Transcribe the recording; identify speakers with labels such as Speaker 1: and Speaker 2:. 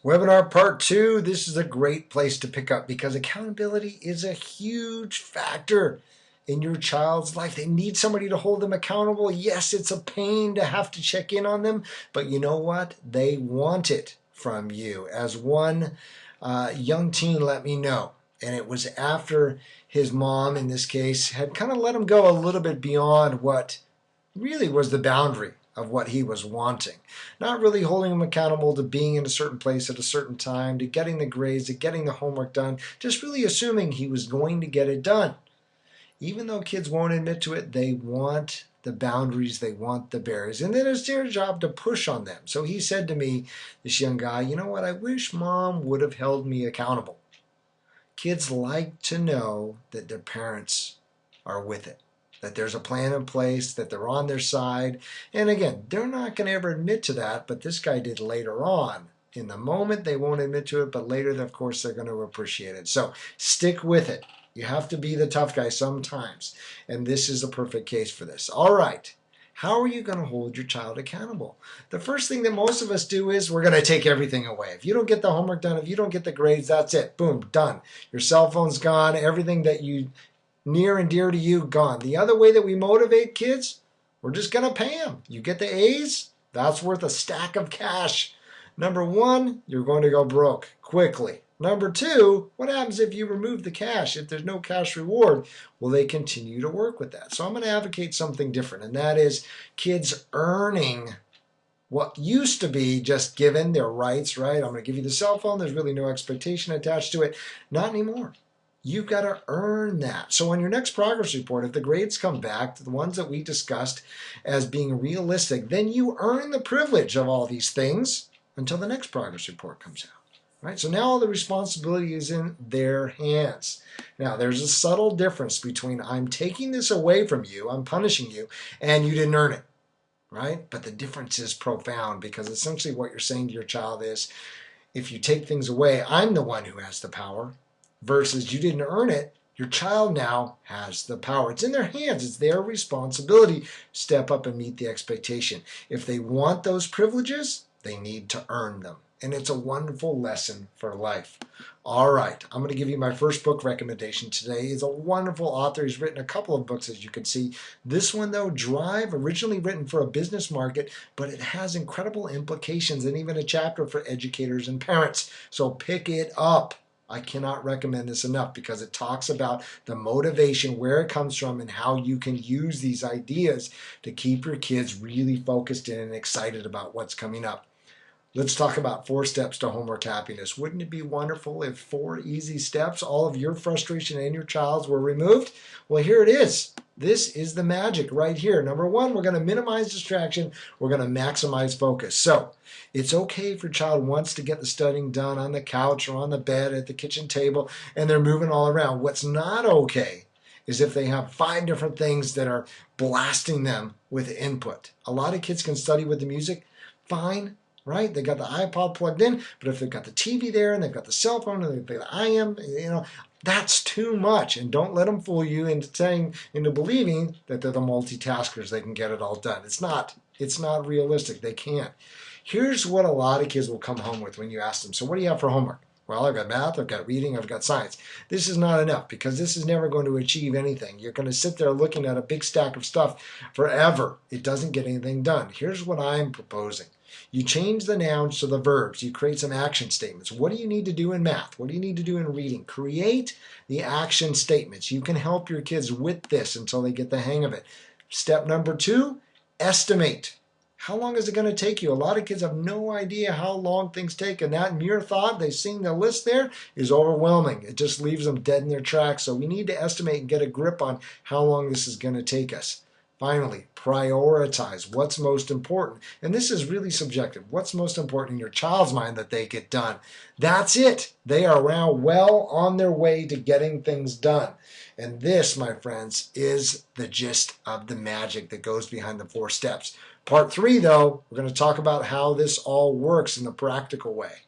Speaker 1: Webinar part 2. This is a great place to pick up because accountability is a huge factor in your child's life. They need somebody to hold them accountable. Yes, it's a pain to have to check in on them, but you know what? They want it from you. As one young teen let me know, and it was after his mom, in this case, had kind of let him go a little bit beyond what really was the boundary of what he was wanting. Not really holding him accountable to being in a certain place at a certain time, to getting the grades, to getting the homework done, just really assuming he was going to get it done. Even though kids won't admit to it, they want the boundaries, they want the barriers, and then it's their job to push on them. So he said to me, this young guy, you know what, I wish mom would have held me accountable. Kids like to know that their parents are with it, that there's a plan in place, that they're on their side. And again, they're not going to ever admit to that, but this guy did later on. In the moment, they won't admit to it, but later, of course, they're going to appreciate it. So stick with it. You have to be the tough guy sometimes, and this is a perfect case for this. All right. How are you going to hold your child accountable? The first thing that most of us do is we're going to take everything away. If you don't get the homework done, if you don't get the grades, that's it. Boom, done. Your cell phone's gone. Everything that you near and dear to you, gone. The other way that we motivate kids, we're just going to pay them. You get the A's, that's worth a stack of cash. Number one, you're going to go broke quickly. Number two, what happens if you remove the cash? If there's no cash reward, will they continue to work with that? So I'm going to advocate something different, and that is kids earning what used to be just given their rights, right? I'm going to give you the cell phone. There's really no expectation attached to it. Not anymore. You've got to earn that. So on your next progress report, if the grades come back, the ones that we discussed as being realistic, then you earn the privilege of all these things until the next progress report comes out. Right? So now all the responsibility is in their hands. Now, there's a subtle difference between I'm taking this away from you, I'm punishing you, and you didn't earn it. Right? But the difference is profound because essentially what you're saying to your child is, if you take things away, I'm the one who has the power, versus you didn't earn it, your child now has the power. It's in their hands. It's their responsibility. Step up and meet the expectation. If they want those privileges, they need to earn them. And it's a wonderful lesson for life. All right, I'm going to give you my first book recommendation today. He's a wonderful author. He's written a couple of books, as you can see. This one, though, Drive, originally written for a business market, but it has incredible implications and even a chapter for educators and parents. So pick it up. I cannot recommend this enough because it talks about the motivation, where it comes from, and how you can use these ideas to keep your kids really focused in and excited about what's coming up. Let's talk about 4 steps to homework happiness. Wouldn't it be wonderful if 4 easy steps, all of your frustration and your child's, were removed? Well, here it is. This is the magic right here. Number 1, we're going to minimize distraction. We're going to maximize focus. So it's okay if your child wants to get the studying done on the couch or on the bed at the kitchen table and they're moving all around. What's not okay is if they have 5 different things that are blasting them with input. A lot of kids can study with the music, fine. Right? They got the iPod plugged in, but if they've got the TV there and they've got the cell phone and they've got the IM, that's too much. And don't let them fool you into believing that they're the multitaskers. They can get it all done. It's not realistic. They can't. Here's what a lot of kids will come home with when you ask them, so what do you have for homework? Well, I've got math, I've got reading, I've got science. This is not enough because this is never going to achieve anything. You're going to sit there looking at a big stack of stuff forever. It doesn't get anything done. Here's what I'm proposing. You change the nouns to the verbs. You create some action statements. What do you need to do in math? What do you need to do in reading? Create the action statements. You can help your kids with this until they get the hang of it. Step number 2, estimate. How long is it going to take you? A lot of kids have no idea how long things take, and that mere thought, they've seen the list there, is overwhelming. It just leaves them dead in their tracks. So we need to estimate and get a grip on how long this is going to take us. Finally, prioritize what's most important. And this is really subjective. What's most important in your child's mind that they get done? That's it. They are now well on their way to getting things done. And this, my friends, is the gist of the magic that goes behind the 4 steps. Part 3, though, we're going to talk about how this all works in the practical way.